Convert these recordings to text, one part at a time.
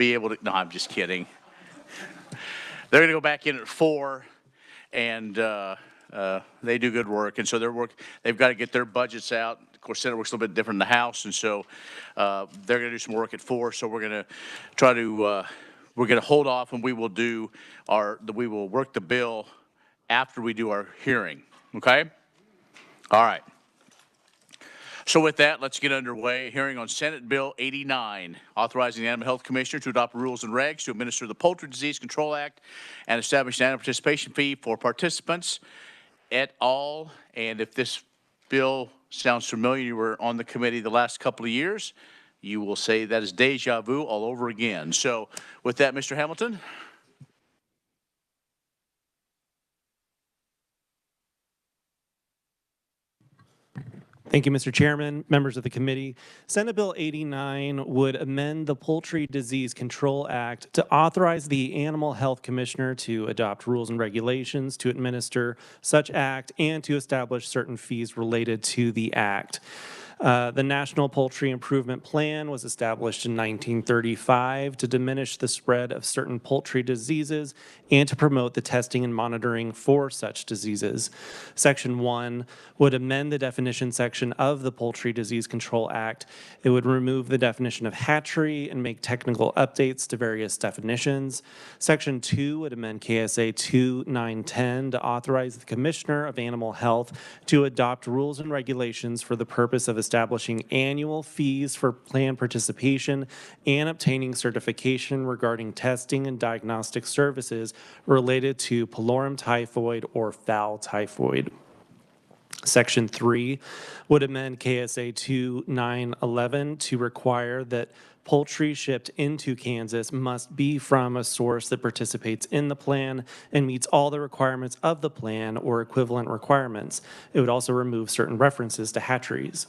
be able to, no, I'm just kidding. They're going to go back in at 4, and they do good work. And so they've got to get their budgets out. Of course, Senate works a little bit different in the House, and so they're going to do some work at 4. So we're going to try to, we're going to hold off, and we will work the bill after we do our hearing. Okay? All right. So with that, let's get underway. Hearing on Senate Bill 89, authorizing the Animal Health Commissioner to adopt rules and regs to administer the Poultry Disease Control Act and establish an animal participation fee for participants et al. And if this bill sounds familiar, you were on the committee the last couple of years, you will say that is deja vu all over again. So with that, Mr. Hamilton. Thank you, Mr. Chairman, members of the committee. Senate Bill 89 would amend the Poultry Disease Control Act to authorize the Animal Health Commissioner to adopt rules and regulations to administer such act and to establish certain fees related to the act. The National Poultry Improvement Plan was established in 1935 to diminish the spread of certain poultry diseases and to promote the testing and monitoring for such diseases. Section 1 would amend the definition section of the Poultry Disease Control Act. It would remove the definition of hatchery and make technical updates to various definitions. Section 2 would amend KSA 2910 to authorize the Commissioner of Animal Health to adopt rules and regulations for the purpose of establishing annual fees for plan participation and obtaining certification regarding testing and diagnostic services related to pullorum typhoid or fowl typhoid. Section 3 would amend KSA 2911 to require that poultry shipped into Kansas must be from a source that participates in the plan and meets all the requirements of the plan or equivalent requirements. It would also remove certain references to hatcheries.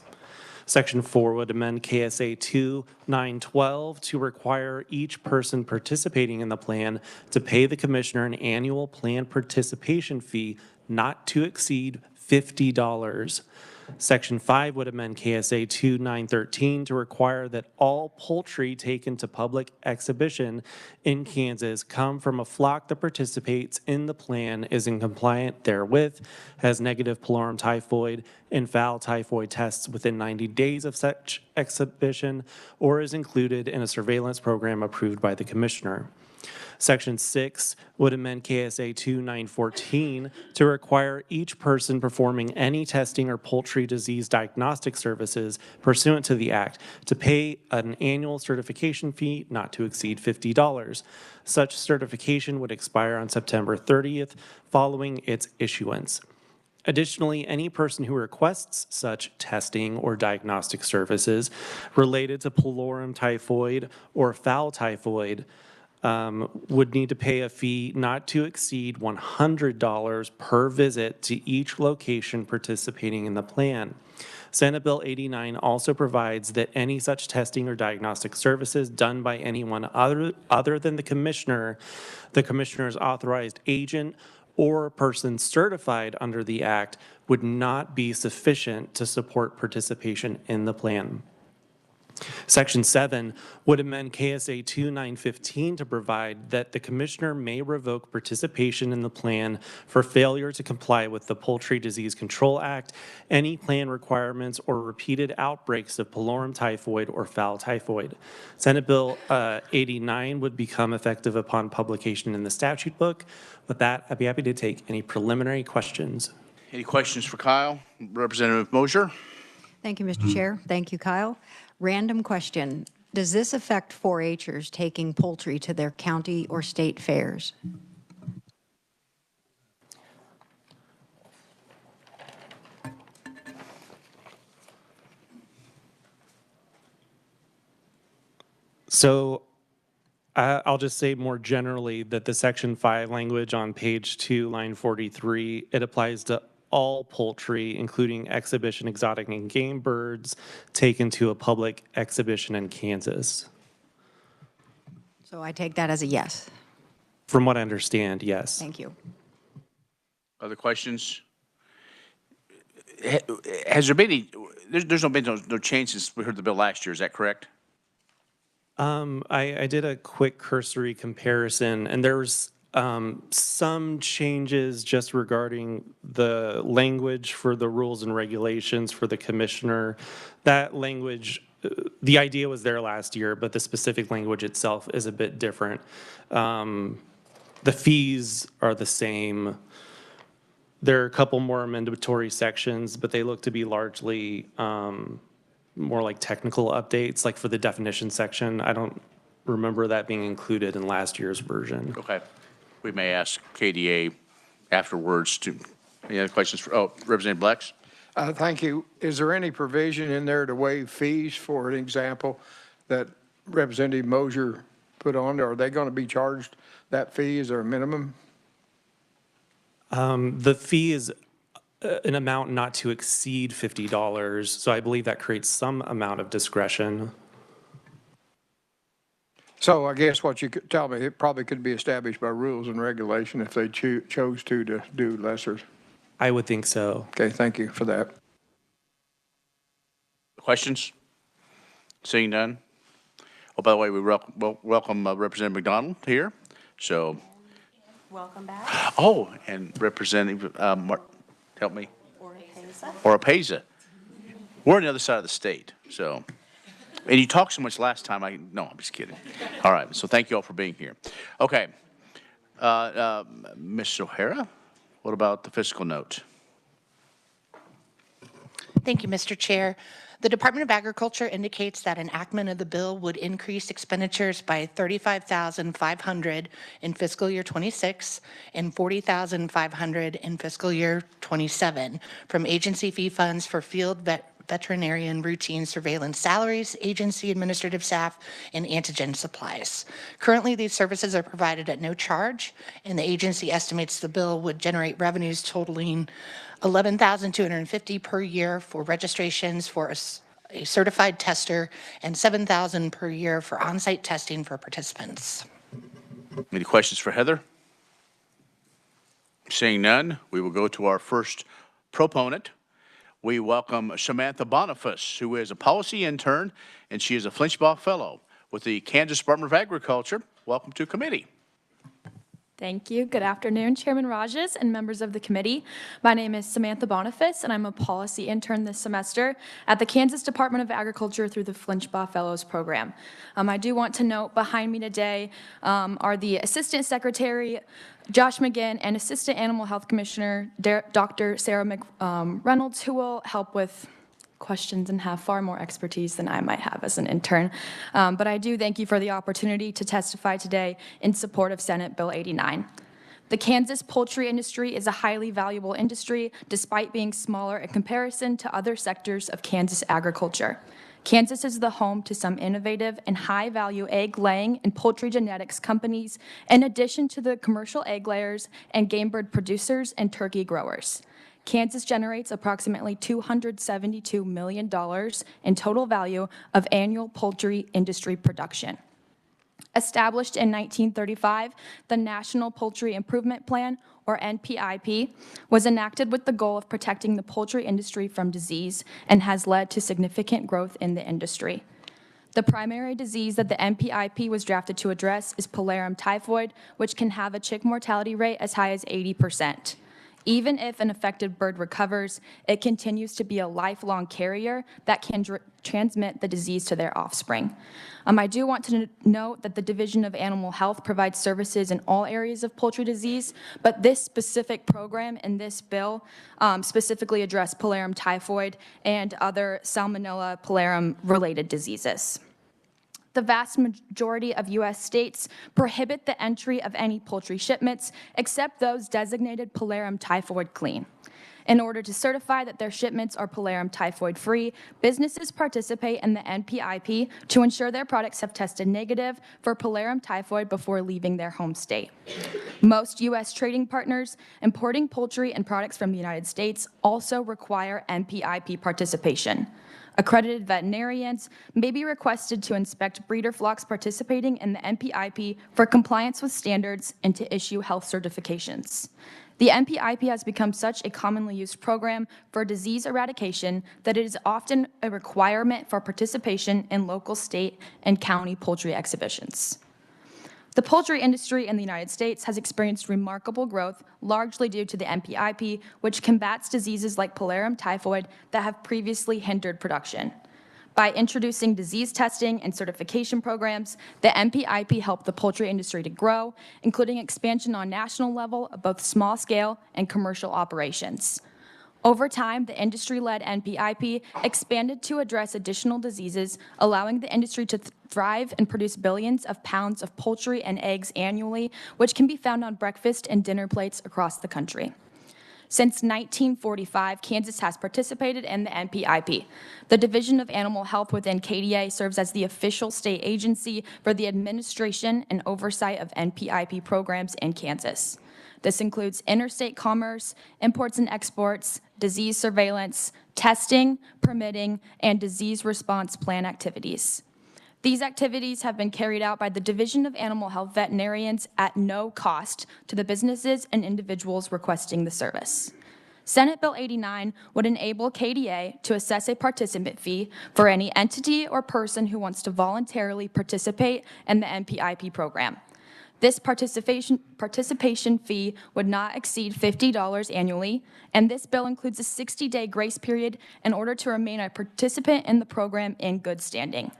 Section 4 would amend KSA 2912 to require each person participating in the plan to pay the commissioner an annual plan participation fee not to exceed $50. Section 5 would amend KSA 2913 to require that all poultry taken to public exhibition in Kansas come from a flock that participates in the plan, is in compliant therewith, has negative pullorum typhoid and fowl typhoid tests within 90 days of such exhibition, or is included in a surveillance program approved by the commissioner. Section 6 would amend KSA 2914 to require each person performing any testing or poultry disease diagnostic services pursuant to the Act to pay an annual certification fee not to exceed $50. Such certification would expire on September 30th following its issuance. Additionally, any person who requests such testing or diagnostic services related to pullorum typhoid or fowl typhoid would need to pay a fee not to exceed $100 per visit to each location participating in the plan. Senate Bill 89 also provides that any such testing or diagnostic services done by anyone other than the commissioner's authorized agent, or a person certified under the Act would not be sufficient to support participation in the plan. Section 7 would amend KSA 2915 to provide that the commissioner may revoke participation in the plan for failure to comply with the Poultry Disease Control Act, any plan requirements, or repeated outbreaks of pullorum typhoid or fowl typhoid. Senate Bill 89 would become effective upon publication in the statute book. With that, I'd be happy to take any preliminary questions. Any questions for Kyle? Representative Mosier. Thank you, Mr. Chair. Thank you, Kyle. Random question. Does this affect 4-H'ers taking poultry to their county or state fairs? So I'll just say more generally that the Section 5 language on page 2, line 43, it applies to all poultry, including exhibition, exotic, and game birds, taken to a public exhibition in Kansas. So I take that as a yes. From what I understand, yes. Thank you. Other questions? Has there been any, there's been no change since we heard the bill last year, is that correct? I did a quick cursory comparison, and there's some changes just regarding the language for the rules and regulations for the commissioner. That language, the idea was there last year, but the specific language itself is a bit different. The fees are the same. There are a couple more mandatory sections, but they look to be largely more like technical updates, like for the definition section. I don't remember that being included in last year's version. Okay. We may ask KDA afterwards to, any other questions for, oh, Representative Blex? Thank you. Is there any provision in there to waive fees, for an example, that Representative Mosier put on? Are they going to be charged that fee? Is there a minimum? The fee is an amount not to exceed $50, so I believe that creates some amount of discretion. So I guess what you could tell me, it probably could be established by rules and regulation if they chose to do lesser. I would think so. Okay, thank you for that. Questions? Seeing none? Oh, by the way, we welcome Representative McDonald here. So, Welcome back. oh, and Representative, help me. Oropeza. We're on the other side of the state, so. And you talked so much last time, no, I'm just kidding. All right, so thank you all for being here. Okay. Ms. O'Hara, what about the fiscal note? Thank you, Mr. Chair. The Department of Agriculture indicates that enactment of the bill would increase expenditures by $35,500 in fiscal year 26 and $40,500 in fiscal year 27 from agency fee funds for field veterinarian routine surveillance salaries, agency administrative staff, and antigen supplies. Currently, these services are provided at no charge, and the agency estimates the bill would generate revenues totaling $11,250 per year for registrations for a certified tester and $7,000 per year for on-site testing for participants. Any questions for Heather? Seeing none, we will go to our first proponent. We welcome Samantha Boniface, who is a policy intern, and she is a Flinchbaugh Fellow with the Kansas Department of Agriculture. Welcome to committee. Thank you. Good afternoon, Chairman Rajes and members of the committee. My name is Samantha Boniface, and I'm a policy intern this semester at the Kansas Department of Agriculture through the Flinchbaugh Fellows Program. I do want to note behind me today are the Assistant Secretary, Josh McGinn, and Assistant Animal Health Commissioner, Dr. Sarah McReynolds, who will help with questions and have far more expertise than I might have as an intern. But I do thank you for the opportunity to testify today in support of Senate Bill 89. The Kansas poultry industry is a highly valuable industry despite being smaller in comparison to other sectors of Kansas agriculture. Kansas is the home to some innovative and high-value egg-laying and poultry genetics companies, in addition to the commercial egg layers and game bird producers and turkey growers. Kansas generates approximately $272 million in total value of annual poultry industry production. Established in 1935, the National Poultry Improvement Plan, or NPIP, was enacted with the goal of protecting the poultry industry from disease and has led to significant growth in the industry. The primary disease that the NPIP was drafted to address is pulmonary typhoid, which can have a chick mortality rate as high as 80%. Even if an affected bird recovers, it continues to be a lifelong carrier that can transmit the disease to their offspring. I do want to note that the Division of Animal Health provides services in all areas of poultry disease, but this specific program and this bill specifically address pulmonary typhoid and other Salmonella pulmonarum related diseases. The vast majority of U.S. states prohibit the entry of any poultry shipments except those designated pulmonary typhoid clean. In order to certify that their shipments are pulmonary typhoid free, businesses participate in the NPIP to ensure their products have tested negative for pulmonary typhoid before leaving their home state. Most U.S. trading partners importing poultry and products from the United States also require NPIP participation. Accredited veterinarians may be requested to inspect breeder flocks participating in the NPIP for compliance with standards and to issue health certifications. The NPIP has become such a commonly used program for disease eradication that it is often a requirement for participation in local, state, and county poultry exhibitions. The poultry industry in the United States has experienced remarkable growth, largely due to the NPIP, which combats diseases like Pulmonary typhoid that have previously hindered production. By introducing disease testing and certification programs, the NPIP helped the poultry industry to grow, including expansion on national level of both small-scale and commercial operations. Over time, the industry-led NPIP expanded to address additional diseases, allowing the industry to thrive and produce billions of pounds of poultry and eggs annually, which can be found on breakfast and dinner plates across the country. Since 1945, Kansas has participated in the NPIP. The Division of Animal Health within KDA serves as the official state agency for the administration and oversight of NPIP programs in Kansas. This includes interstate commerce, imports and exports, disease surveillance, testing, permitting, and disease response plan activities. These activities have been carried out by the Division of Animal Health veterinarians at no cost to the businesses and individuals requesting the service. Senate Bill 89 would enable KDA to assess a participant fee for any entity or person who wants to voluntarily participate in the NPIP program. This participation fee would not exceed $50 annually, and this bill includes a 60-day grace period in order to remain a participant in the program in good standing.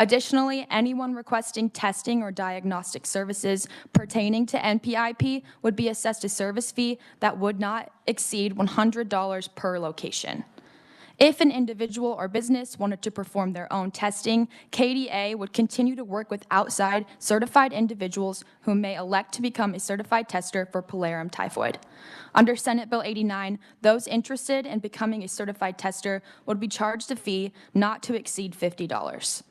Additionally, anyone requesting testing or diagnostic services pertaining to NPIP would be assessed a service fee that would not exceed $100 per location. If an individual or business wanted to perform their own testing, KDA would continue to work with outside certified individuals who may elect to become a certified tester for Pulmonary typhoid. Under Senate Bill 89, those interested in becoming a certified tester would be charged a fee not to exceed $50.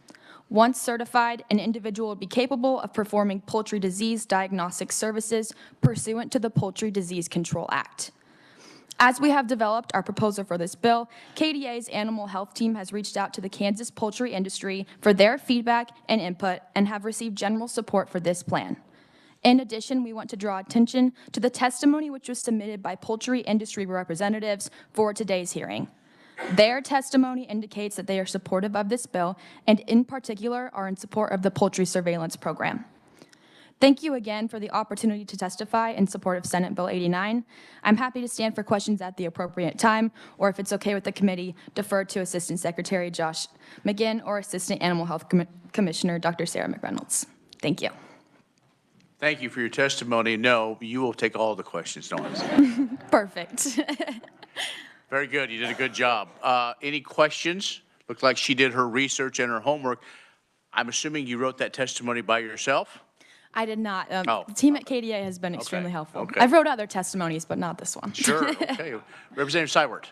Once certified, an individual would be capable of performing poultry disease diagnostic services pursuant to the Poultry Disease Control Act. As we have developed our proposal for this bill, KDA's animal health team has reached out to the Kansas poultry industry for their feedback and input and have received general support for this plan. In addition, we want to draw attention to the testimony which was submitted by poultry industry representatives for today's hearing. Their testimony indicates that they are supportive of this bill and in particular are in support of the poultry surveillance program. Thank you again for the opportunity to testify in support of Senate Bill 89. I'm happy to stand for questions at the appropriate time, or if it's okay with the committee, defer to Assistant Secretary Josh McGinn or Assistant Animal Health Commissioner Dr. Sarah McReynolds. Thank you. Thank you for your testimony. No, you will take all the questions, don't you? Perfect. Very good. You did a good job. Any questions? Looked like she did her research and her homework. I'm assuming you wrote that testimony by yourself? I did not. Oh. The team at KDA has been extremely Okay, helpful. okay. I've wrote other testimonies, but not this one. Sure. Okay. Representative Seibert.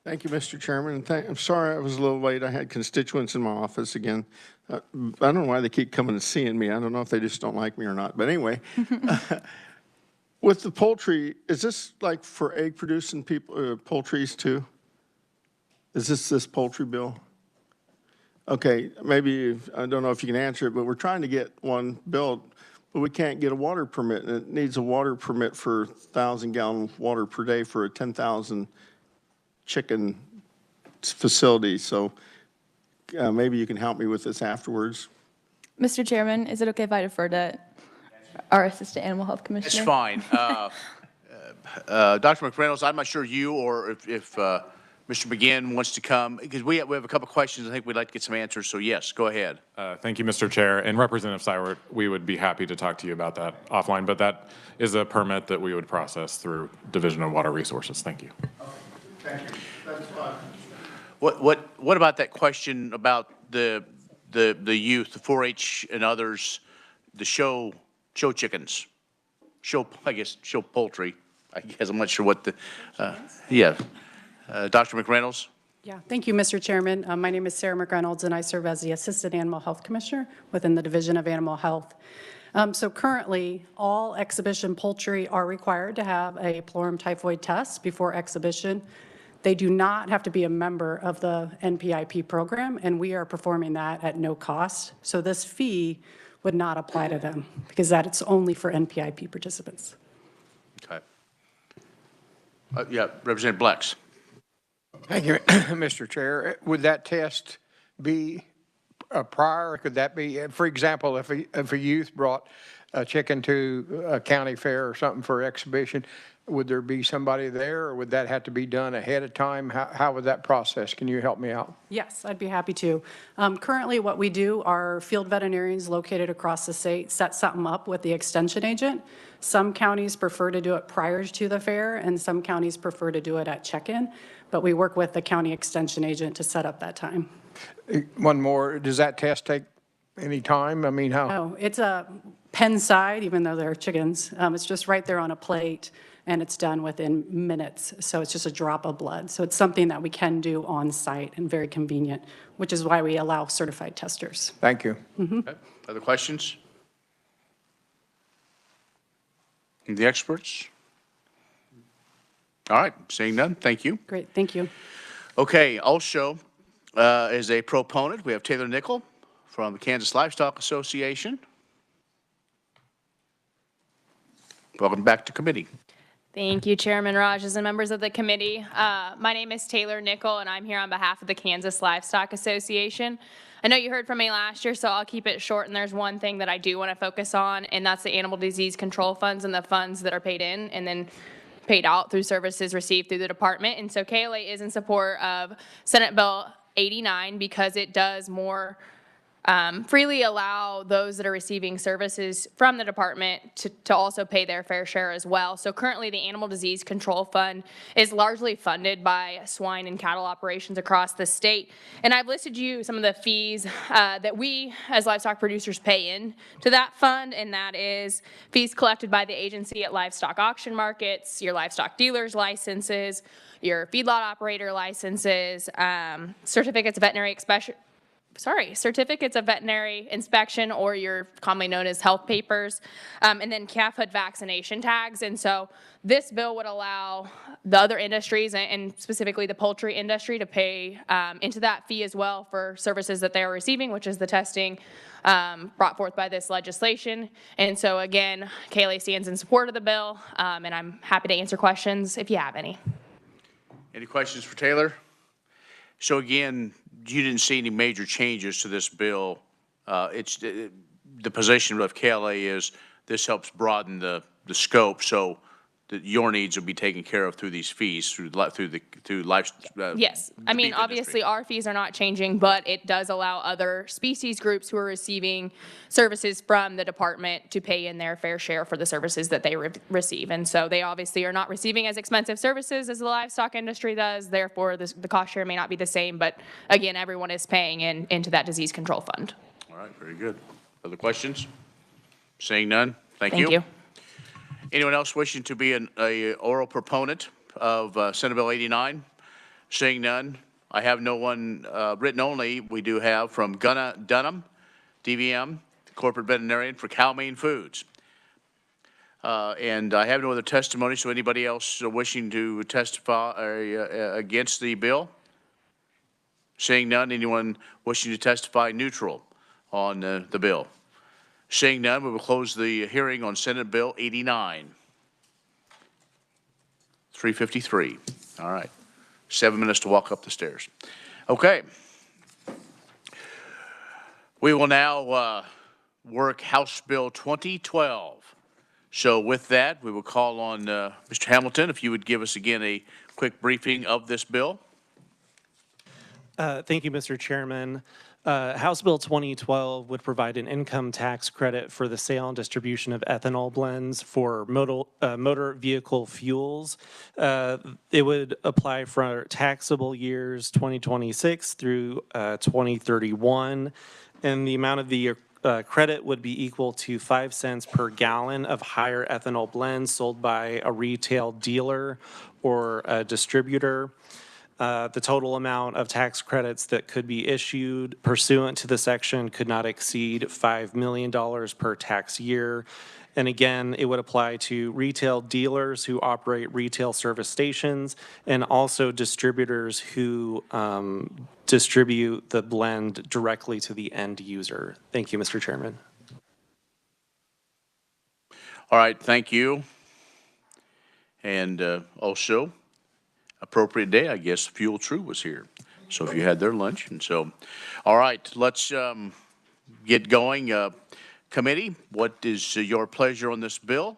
Thank you, Mr. Chairman. And I'm sorry I was a little late. I had constituents in my office again. I don't know why they keep coming and seeing me. I don't know if they just don't like me or not. But anyway, with the poultry, is this like for egg-producing people, poultries too? Is this poultry bill? Okay, maybe, I don't know if you can answer it, but we're trying to get one built, but we can't get a water permit. And it needs a water permit for 1,000-gallon water per day for a 10,000 chicken facility. So maybe you can help me with this afterwards. Mr. Chairman, is it okay if I defer to our Assistant Animal Health Commissioner? It's fine. Dr. McReynolds, I'm not sure you or if Mr. McGinn wants to come, because we have a couple questions I think we'd like to get some answers. So yes, go ahead. Thank you, Mr. Chair. And Representative Seibert, we would be happy to talk to you about that offline, but that is a permit that we would process through Division of Water Resources. Thank you. Thank you. That's fine. What about that question about the youth, the 4-H and others, the show chickens, show poultry? I guess I'm not sure what the yeah. Dr. McReynolds? Yeah, thank you, Mr. Chairman. My name is Sarah McReynolds, and I serve as the Assistant Animal Health Commissioner within the Division of Animal Health. So currently, all exhibition poultry are required to have a Pulmonary typhoid test before exhibition. They do not have to be a member of the NPIP program, and we are performing that at no cost. So this fee would not apply to them because that it's only for NPIP participants. Okay. Yeah, Representative Blex. Thank you, Mr. Chair. Would that test be prior? Could that be, for example, if a youth brought a chicken to a county fair or something for exhibition, would there be somebody there, or would that have to be done ahead of time? How would that process? Can you help me out? Yes, I'd be happy to. Currently, what we do, our field veterinarians located across the state set something up with the extension agent. Some counties prefer to do it prior to the fair, and some counties prefer to do it at check-in, but we work with the county extension agent to set up that time. One more, does that test take any time? I mean, how? No, it's a pen side, even though they're chickens. It's just right there on a plate, and it's done within minutes. So it's just a drop of blood. So it's something that we can do on site and very convenient, which is why we allow certified testers. Thank you. Okay. Other questions? The experts? All right, seeing none, thank you. Great, thank you. Okay, also, as a proponent, we have Taylor Nickel from the Kansas Livestock Association. Welcome back to committee. Thank you, Chairman Rogers and members of the committee. My name is Taylor Nickel, and I'm here on behalf of the Kansas Livestock Association. I know you heard from me last year, so I'll keep it short, and there's one thing that I do want to focus on, and that's the animal disease control funds and the funds that are paid in and then paid out through services received through the department. And so KLA is in support of Senate Bill 89 because it does more freely allow those that are receiving services from the department to also pay their fair share as well. So currently the Animal Disease Control Fund is largely funded by swine and cattle operations across the state. And I've listed you some of the fees that we as livestock producers pay in to that fund, and that is fees collected by the agency at livestock auction markets, your livestock dealers licenses, your feedlot operator licenses, certificates of veterinary inspection, or your commonly known as health papers, and then calf hood vaccination tags. And so this bill would allow the other industries, and specifically the poultry industry, to pay into that fee as well for services that they are receiving, which is the testing brought forth by this legislation. And so again, KLA stands in support of the bill, and I'm happy to answer questions if you have any. Any questions for Taylor? So again, you didn't see any major changes to this bill. The position of KLA is this helps broaden the scope, so that your needs will be taken care of through these fees, through life. Yes, I mean, obviously our fees are not changing, but it does allow other species groups who are receiving services from the department to pay in their fair share for the services that they receive. And so they obviously are not receiving as expensive services as the livestock industry does. Therefore, the cost share may not be the same, but again, everyone is paying into that disease control fund. All right, very good. Other questions? Seeing none, thank you. Thank you. Anyone else wishing to be an oral proponent of Senate Bill 89? Seeing none, I have no one written only. We do have from Gunnar Dunham, DVM, corporate veterinarian for Cal-Maine Foods. And I have no other testimony, so anybody else wishing to testify against the bill? Seeing none, anyone wishing to testify neutral on the bill? Seeing none, we will close the hearing on Senate Bill 89. 3:53. All right. 7 minutes to walk up the stairs. Okay. We will now work House Bill 2012. So with that, we will call on Mr. Hamilton, if you would give us again a quick briefing of this bill. Thank you, Mr. Chairman. House Bill 2012 would provide an income tax credit for the sale and distribution of ethanol blends for motor vehicle fuels. It would apply for taxable years 2026 through 2031, and the amount of the credit would be equal to 5 cents per gallon of higher ethanol blends sold by a retail dealer or a distributor. The total amount of tax credits that could be issued pursuant to the section could not exceed $5 million per tax year. And again, it would apply to retail dealers who operate retail service stations and also distributors who distribute the blend directly to the end user. Thank you, Mr. Chairman. All right, thank you. And also, appropriate day, I guess, Fuel True was here. So if you had their lunch, and so, all right, let's get going. Committee, what is your pleasure on this bill?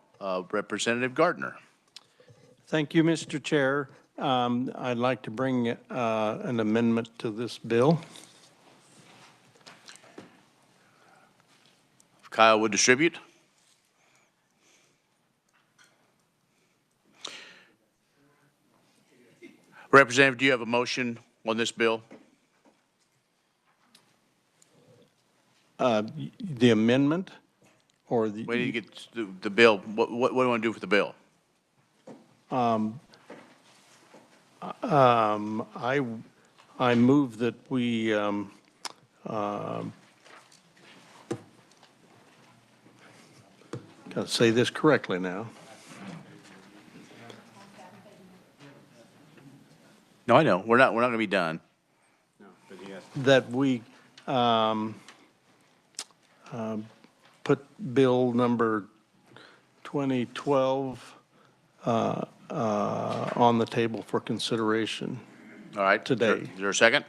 Representative Gardner. Thank you, Mr. Chair. I'd like to bring an amendment to this bill. If Kyle would distribute. Representative, do you have a motion on this bill? The amendment or the? We need to get the bill. What do you want to do for the bill? I move that we got to say this correctly now. No, I know. We're not going to be done. That we put bill number 2012 on the table for consideration. All right. Today. Is there a second?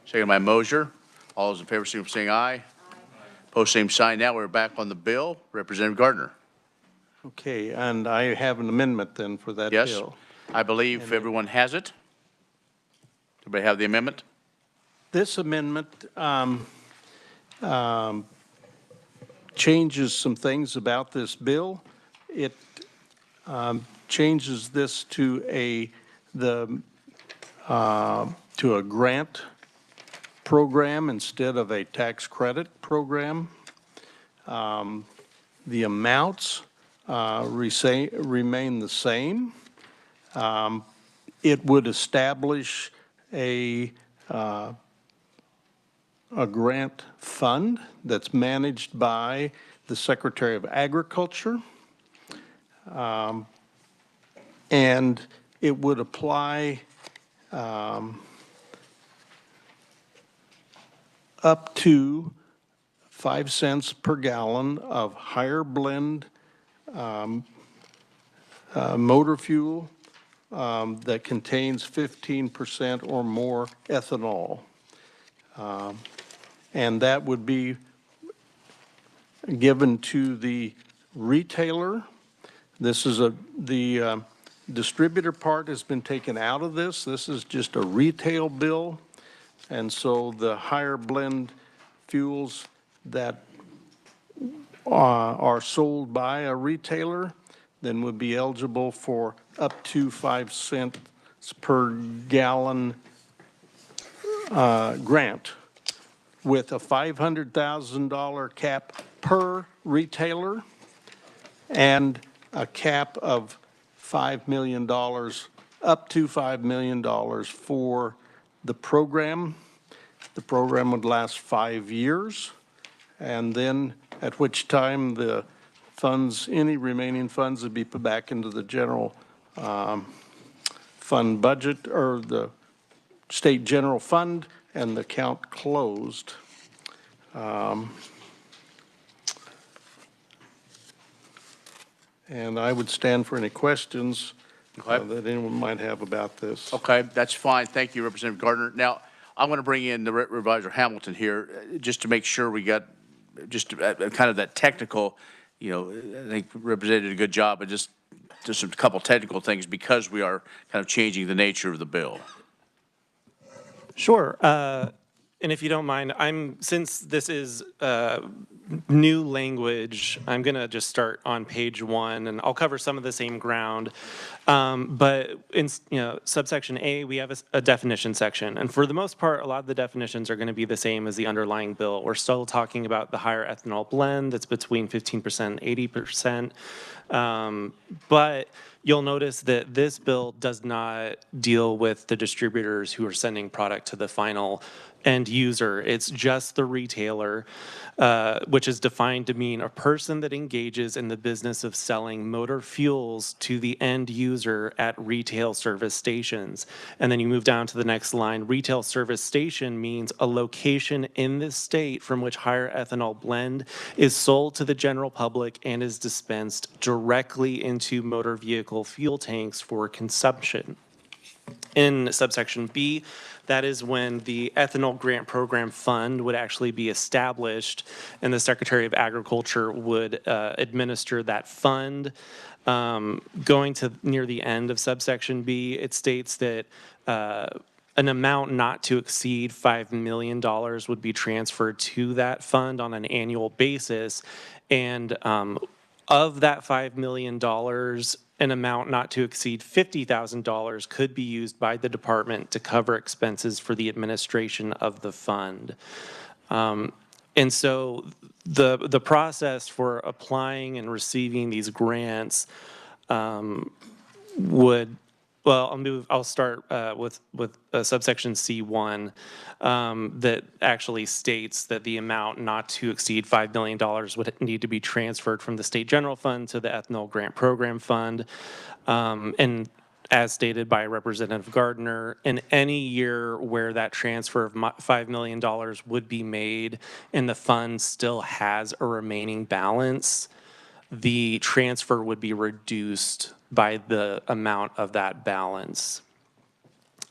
Second by Mosier. All those in favor, signify by saying aye. Post same sign. Now we're back on the bill. Representative Gardner. Okay, and I have an amendment then for that Yes. bill. I believe everyone has it. Everybody have the amendment? This amendment changes some things about this bill. It changes this to a grant program instead of a tax credit program. The amounts remain the same. It would establish a grant fund that's managed by the Secretary of Agriculture. And it would apply up to 5 cents per gallon of higher blend motor fuel that contains 15% or more ethanol. And that would be given to the retailer. This is the distributor part has been taken out of this. This is just a retail bill. And so the higher blend fuels that are sold by a retailer then would be eligible for up to 5 cents per gallon grant with a $500,000 cap per retailer and a cap of $5 million, up to $5 million for the program. The program would last 5 years, and then at which time the funds, any remaining funds would be put back into the general fund budget or the state general fund, and the account closed. And I would stand for any questions that anyone might have about this. Okay, that's fine. Thank you, Representative Gardner. Now, I'm going to bring in the Revisor Hamilton here just to make sure we got just kind of that technical, you know, I think Representative did a good job, but just a couple technical things because we are kind of changing the nature of the bill. Sure. And if you don't mind, since this is new language, I'm going to just start on page 1, and I'll cover some of the same ground. But in subsection A, we have a definition section. And for the most part, a lot of the definitions are going to be the same as the underlying bill. We're still talking about the higher ethanol blend that's between 15% and 80%. But you'll notice that this bill does not deal with the distributors who are sending product to the final end user. It's just the retailer, which is defined to mean a person that engages in the business of selling motor fuels to the end user at retail service stations. And then you move down to the next line. Retail service station means a location in the state from which higher ethanol blend is sold to the general public and is dispensed directly into motor vehicle fuel tanks for consumption. In subsection B, that is when the ethanol grant program fund would actually be established, and the Secretary of Agriculture would administer that fund. Going to near the end of subsection B, it states that an amount not to exceed $5 million would be transferred to that fund on an annual basis. And of that $5 million, an amount not to exceed $50,000 could be used by the department to cover expenses for the administration of the fund. And so the process for applying and receiving these grants would, well, I'll start with subsection C1 that actually states that the amount not to exceed $5 million would need to be transferred from the state general fund to the ethanol grant program fund. And as stated by Representative Gardner, in any year where that transfer of $5 million would be made and the fund still has a remaining balance, the transfer would be reduced by the amount of that balance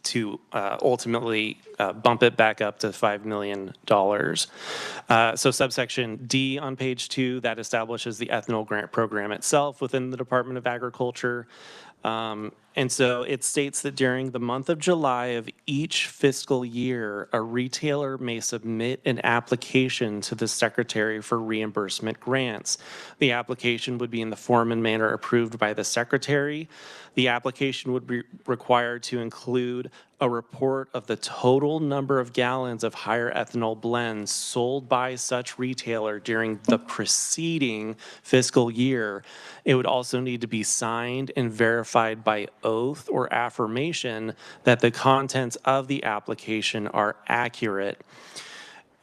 to ultimately bump it back up to $5 million. So subsection D on page 2, that establishes the ethanol grant program itself within the Department of Agriculture. And so it states that during the month of July of each fiscal year, a retailer may submit an application to the Secretary for reimbursement grants. The application would be in the form and manner approved by the Secretary. The application would be required to include a report of the total number of gallons of higher ethanol blends sold by such retailer during the preceding fiscal year. It would also need to be signed and verified by oath or affirmation that the contents of the application are accurate.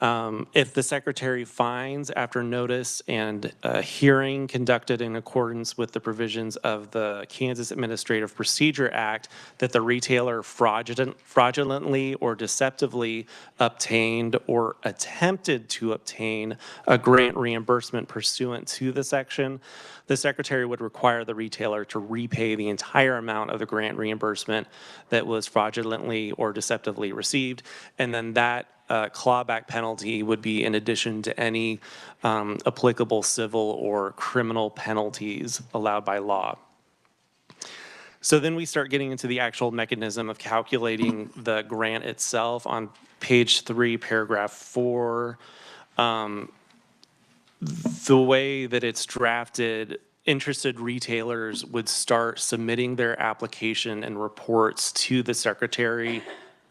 If the Secretary finds, after notice and a hearing conducted in accordance with the provisions of the Kansas Administrative Procedure Act, that the retailer fraudulently or deceptively obtained or attempted to obtain a grant reimbursement pursuant to the section, the Secretary would require the retailer to repay the entire amount of the grant reimbursement that was fraudulently or deceptively received, and then that clawback penalty would be in addition to any applicable civil or criminal penalties allowed by law. So then we start getting into the actual mechanism of calculating the grant itself on page 3, paragraph 4. The way that it's drafted, interested retailers would start submitting their application and reports to the Secretary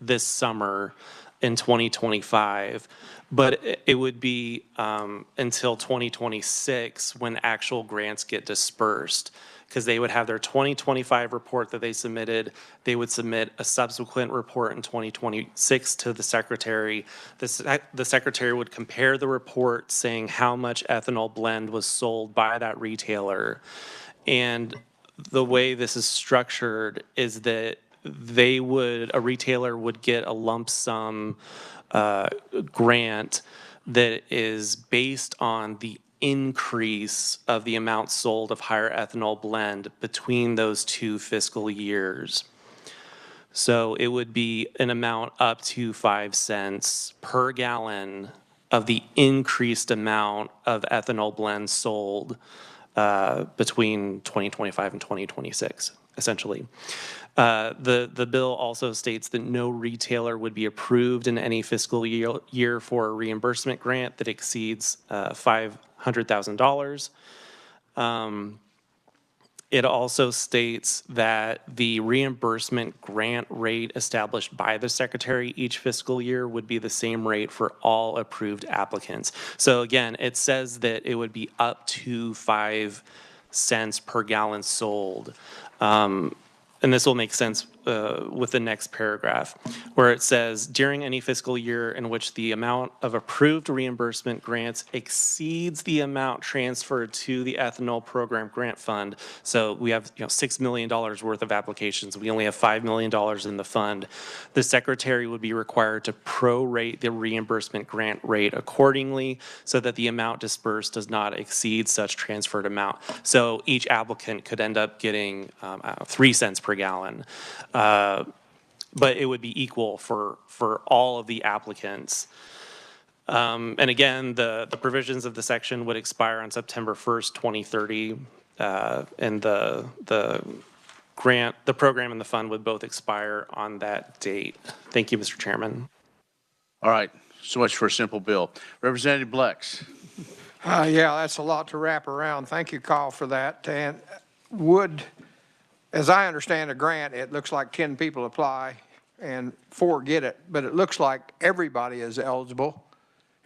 this summer in 2025, but it would be until 2026 when actual grants get dispersed, because they would have their 2025 report that they submitted. They would submit a subsequent report in 2026 to the Secretary. The Secretary would compare the report saying how much ethanol blend was sold by that retailer. And the way this is structured is that a retailer would get a lump sum grant that is based on the increase of the amount sold of higher ethanol blend between those 2 fiscal years. So it would be an amount up to 5 cents per gallon of the increased amount of ethanol blend sold between 2025 and 2026, essentially. The bill also states that no retailer would be approved in any fiscal year for a reimbursement grant that exceeds $500,000. It also states that the reimbursement grant rate established by the Secretary each fiscal year would be the same rate for all approved applicants. So again, it says that it would be up to 5 cents per gallon sold. And this will make sense with the next paragraph, where it says, during any fiscal year in which the amount of approved reimbursement grants exceeds the amount transferred to the ethanol program grant fund. So we have $6 million worth of applications. We only have $5 million in the fund. The Secretary would be required to prorate the reimbursement grant rate accordingly so that the amount dispersed does not exceed such transferred amount. So each applicant could end up getting 3 cents per gallon. but it would be equal for all of the applicants. And again, the provisions of the section would expire on September 1st, 2030, and the program and the fund would both expire on that date. Thank you, Mr. Chairman. All right, so much for a simple bill. Representative Blex. Yeah, that's a lot to wrap around. Thank you, Kyle, for that. And as I understand a grant, it looks like 10 people apply and 4 get it, but it looks like everybody is eligible.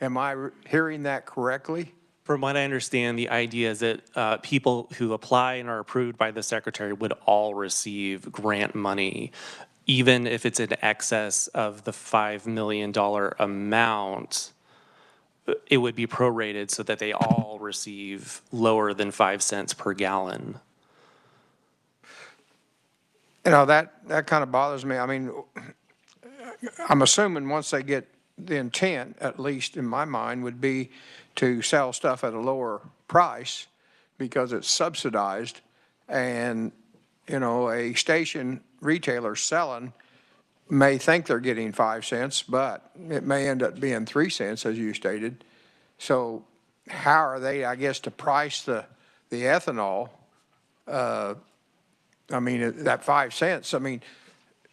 Am I hearing that correctly? From what I understand, the idea is that people who apply and are approved by the secretary would all receive grant money, even if it's in excess of the $5 million amount. It would be prorated so that they all receive lower than 5 cents per gallon. You know, that kind of bothers me. I mean, I'm assuming once they get the intent, at least in my mind, would be to sell stuff at a lower price because it's subsidized. And, you know, a station retailer selling may think they're getting 5 cents, but it may end up being 3 cents, as you stated. So how are they, I guess, to price the ethanol? I mean, that 5 cents, I mean,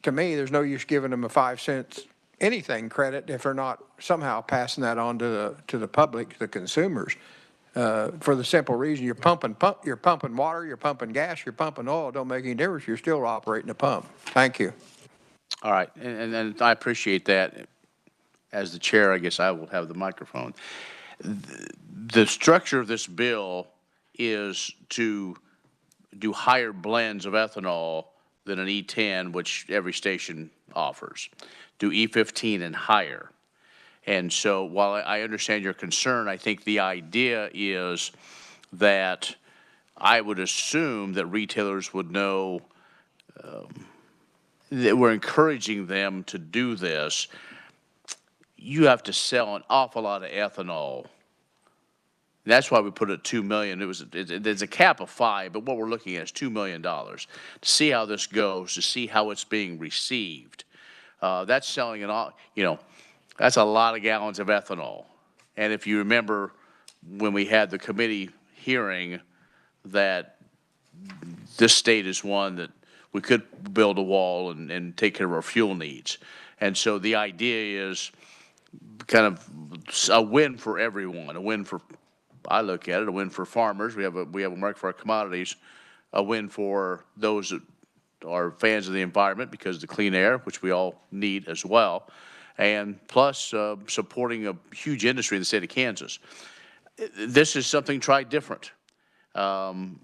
to me, there's no use giving them a 5 cents anything credit if they're not somehow passing that on to the public, to the consumers, for the simple reason you're pumping water, you're pumping gas, you're pumping oil. It don't make any difference. You're still operating a pump. Thank you. All right, and I appreciate that. As the chair, I guess I will have the microphone. The structure of this bill is to do higher blends of ethanol than an E10, which every station offers. Do E15 and higher. And so while I understand your concern, I think the idea is that I would assume that retailers would know that we're encouraging them to do this. You have to sell an awful lot of ethanol. That's why we put it at $2 million. There's a cap of 5, but what we're looking at is $2 million to see how this goes, to see how it's being received. That's selling it all, you know, that's a lot of gallons of ethanol. And if you remember when we had the committee hearing, that this state is one that we could build a wall and take care of our fuel needs. And so the idea is kind of a win for everyone, a win for, I look at it, a win for farmers. We have a market for our commodities, a win for those that are fans of the environment because of the clean air, which we all need as well, and plus supporting a huge industry in the state of Kansas. This is something tried different. And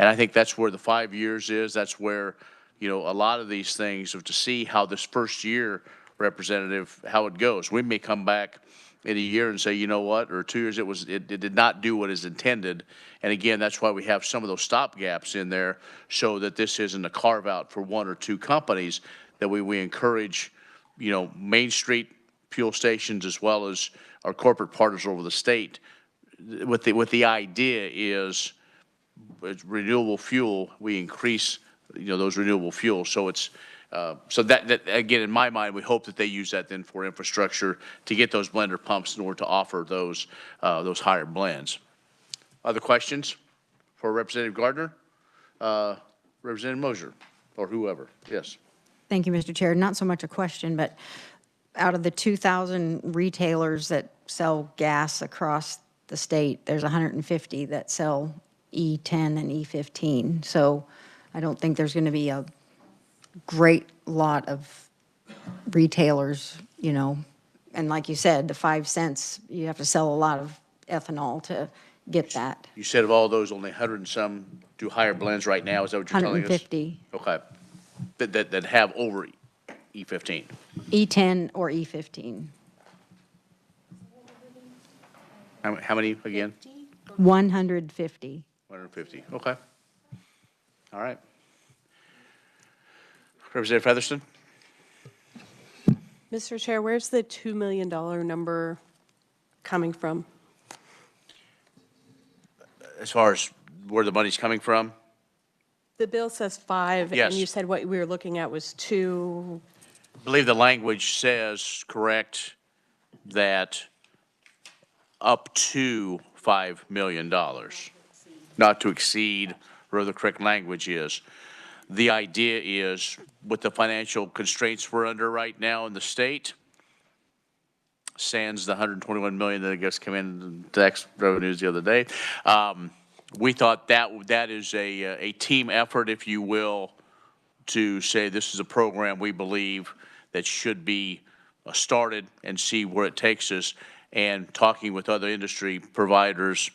I think that's where the 5 years is. That's where, you know, a lot of these things of to see how this first year, Representative, how it goes. We may come back in a year and say, you know what, or 2 years, it did not do what is intended. And again, that's why we have some of those stop gaps in there, so that this isn't a carve out for 1 or 2 companies, that we encourage, you know, Main Street fuel stations as well as our corporate partners over the state. With the idea is renewable fuel, we increase, you know, those renewable fuels. So it's, so that again, in my mind, we hope that they use that then for infrastructure to get those blender pumps in order to offer those higher blends. Other questions for Representative Gardner? Representative Mosier, or whoever. Yes. Thank you, Mr. Chair. Not so much a question, but out of the 2,000 retailers that sell gas across the state, there's 150 that sell E10 and E15. So I don't think there's going to be a great lot of retailers, you know, and like you said, the 5 cents, you have to sell a lot of ethanol to get that. You said of all those, only 100 and some do higher blends right now. Is that what you're telling us? 150. Okay. That have over E15. E10 or E15. How many again? 150. 150. Okay. All right. Representative Featherston. Mr. Chair, where's the $2 million number coming from? As far as where the money's coming from, The bill says 5. Yes. And you said what we were looking at was 2. I believe the language says, correct, that up to $5 million, not to exceed, where the correct language is. The idea is, with the financial constraints we're under right now in the state, sans the 121 million that I guess came in tax revenues the other day, we thought that is a team effort, if you will, to say this is a program we believe that should be started and see where it takes us. And talking with other industry providers,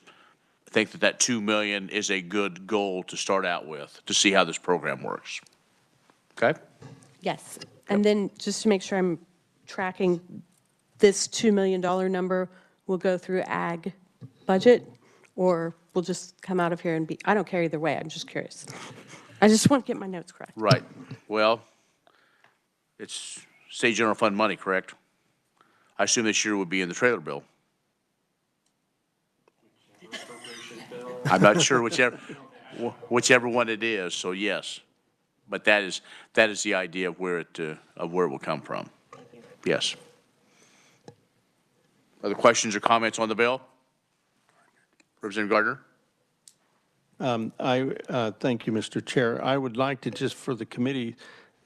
I think that 2 million is a good goal to start out with, to see how this program works. Okay? Yes. And then just to make sure I'm tracking, this $2 million number will go through ag budget, or will just come out of here and be, I don't care either way, I'm just curious. I just want to get my notes correct. Right. Well, it's state general fund money, correct? I assume this year would be in the trailer bill. I'm not sure whichever one it is, so yes. But that is the idea of where it will come from. Yes. Other questions or comments on the bill? Representative Gardner? Thank you, Mr. Chair. I would like to just for the committee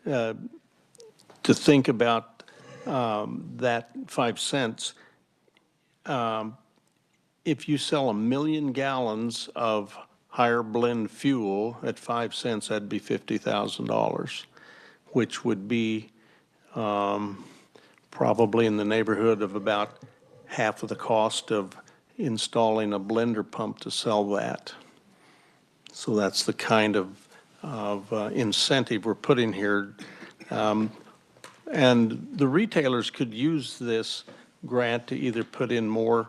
to think about that 5 cents. If you sell 1 million gallons of higher blend fuel at 5 cents, that'd be $50,000, which would be probably in the neighborhood of about half of the cost of installing a blender pump to sell that. So that's the kind of incentive we're putting here. And the retailers could use this grant to either put in more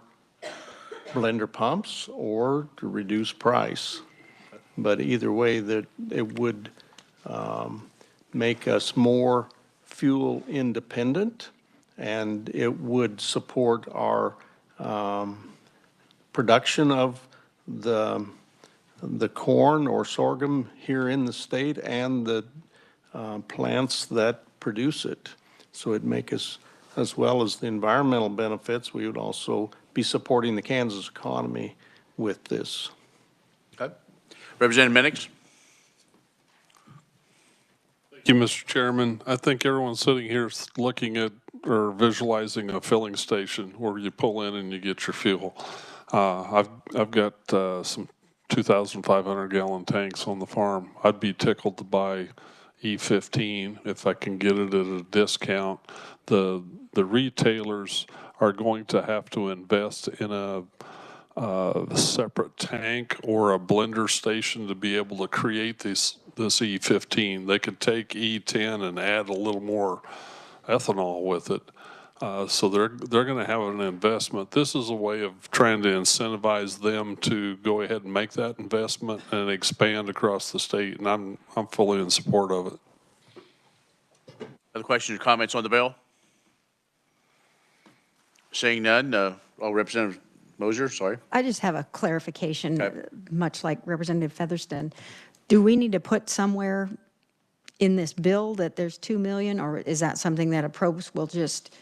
blender pumps or to reduce price. But either way, that it would make us more fuel independent, and it would support our production of the corn or sorghum here in the state and the plants that produce it. So it'd make us, as well as the environmental benefits, we would also be supporting the Kansas economy with this. Okay. Representative Minix? Thank you, Mr. Chairman. I think everyone sitting here is looking at or visualizing a filling station where you pull in and you get your fuel. I've got some 2,500 gallon tanks on the farm. I'd be tickled to buy E15 if I can get it at a discount. The retailers are going to have to invest in a separate tank or a blender station to be able to create this E15. They could take E10 and add a little more ethanol with it. So they're going to have an investment. This is a way of trying to incentivize them to go ahead and make that investment and expand across the state, and I'm fully in support of it. Other questions or comments on the bill? Seeing none, Representative Mosier, sorry. I just have a clarification, Okay. much like Representative Featherston. Do we need to put somewhere in this bill that there's 2 million, or is that something that approps will just,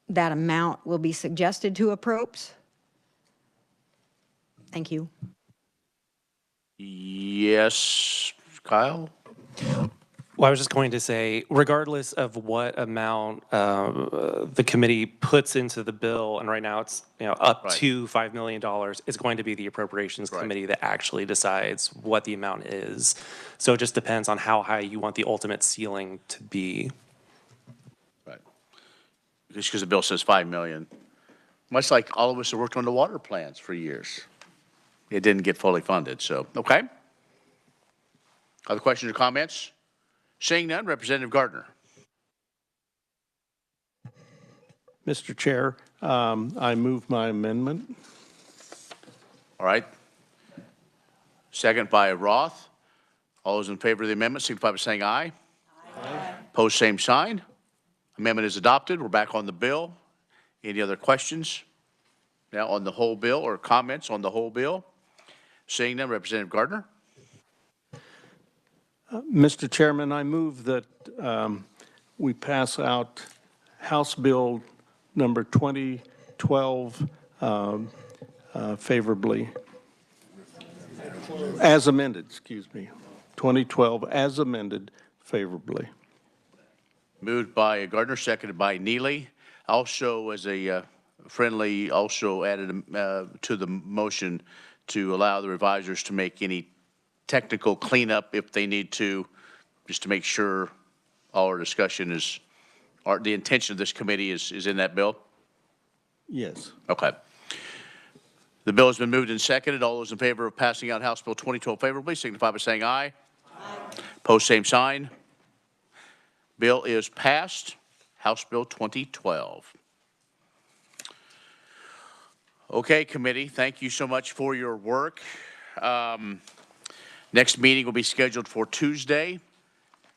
that amount will be suggested to approps? Thank you. Yes, Kyle? Well, I was just going to say, regardless of what amount the committee puts into the bill, and right now it's up Right. to $5 million, it's going to be the Appropriations Right. Committee that actually decides what the amount is. So it just depends on how high you want the ultimate ceiling to be. Right. Just because the bill says 5 million. Much like all of us have worked on the water plants for years. It didn't get fully funded, so, okay. Other questions or comments? Seeing none, Representative Gardner. Mr. Chair, I move my amendment. All right. Second by Roth. All those in favor of the amendment signify by saying aye. Aye. Opposed, same sign. Amendment is adopted. We're back on the bill. Any other questions? Now on the whole bill or comments on the whole bill? Seeing none, Representative Gardner. Mr. Chairman, I move that we pass out House Bill number 2012 favorably. As amended, excuse me. 2012 as amended favorably. Moved by Gardner, seconded by Neely. Also, as a friendly, also added to the motion to allow the revisers to make any technical cleanup if they need to, just to make sure all our discussion is, the intention of this committee is in that bill? Yes. Okay. The bill has been moved and seconded. All those in favor of passing out House Bill 2012 favorably signify by saying aye. Aye. Post same sign. Bill is passed. House Bill 2012. Okay, committee, thank you so much for your work. Next meeting will be scheduled for Tuesday,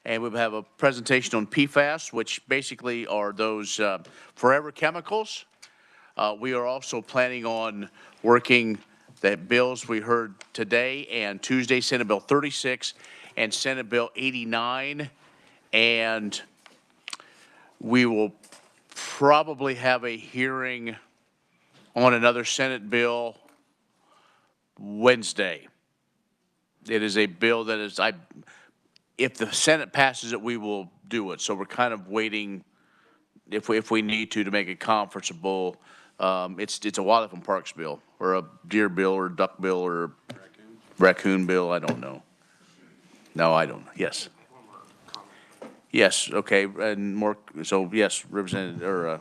and we'll have a presentation on PFAS, which basically are those forever chemicals. We are also planning on working the bills we heard today and Tuesday, Senate Bill 36 and Senate Bill 89, and we will probably have a hearing on another Senate bill Wednesday. It is a bill that is, if the Senate passes it, we will do it. So we're kind of waiting, if we need to make it conferenceable. It's a Wildlife and Parks bill, or a deer bill, or duck bill, or raccoon bill. I don't know. No, I don't. Yes. Yes. Okay. And more. So yes, Representative, or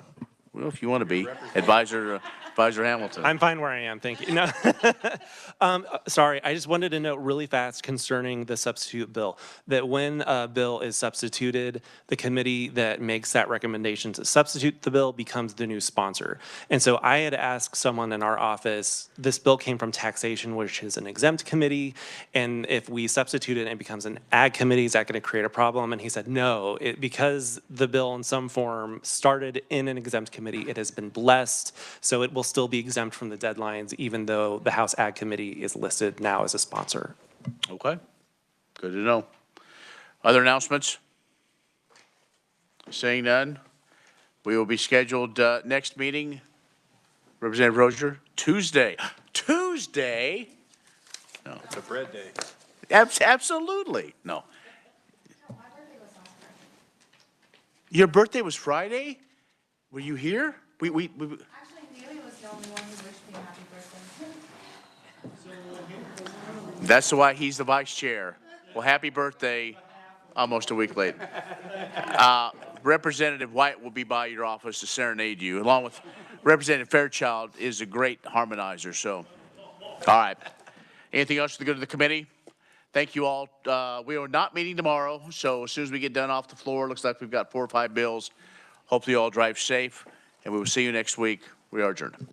well, if you want to be Advisor Hamilton. I'm fine where I am, thank you. No. Sorry, I just wanted to note really fast concerning the substitute bill, that when a bill is substituted, the committee that makes that recommendation to substitute the bill becomes the new sponsor. And so I had asked someone in our office, this bill came from taxation, which is an exempt committee, and if we substitute it and it becomes an ag committee, is that going to create a problem? And he said, no, because the bill in some form started in an exempt committee, it has been blessed, so it will still be exempt from the deadlines, even though the House Ag Committee is listed now as a sponsor. Okay, good to know. Other announcements? Seeing none, we will be scheduled next meeting, Representative Rozier, Tuesday. Tuesday? No. It's a bread day. Absolutely. No. Your birthday was Friday? Were you here? We Actually, Neely was the only one who wished me happy birthday. That's why he's the vice chair. Well, happy birthday, almost a week late. Representative White will be by your office to serenade you, along with Representative Fairchild is a great harmonizer, so. All right. Anything else for the good of the committee? Thank you all. We are not meeting tomorrow, so as soon as we get done off the floor, looks like we've got 4 or 5 bills. Hopefully you all drive safe, and we will see you next week. We are adjourned.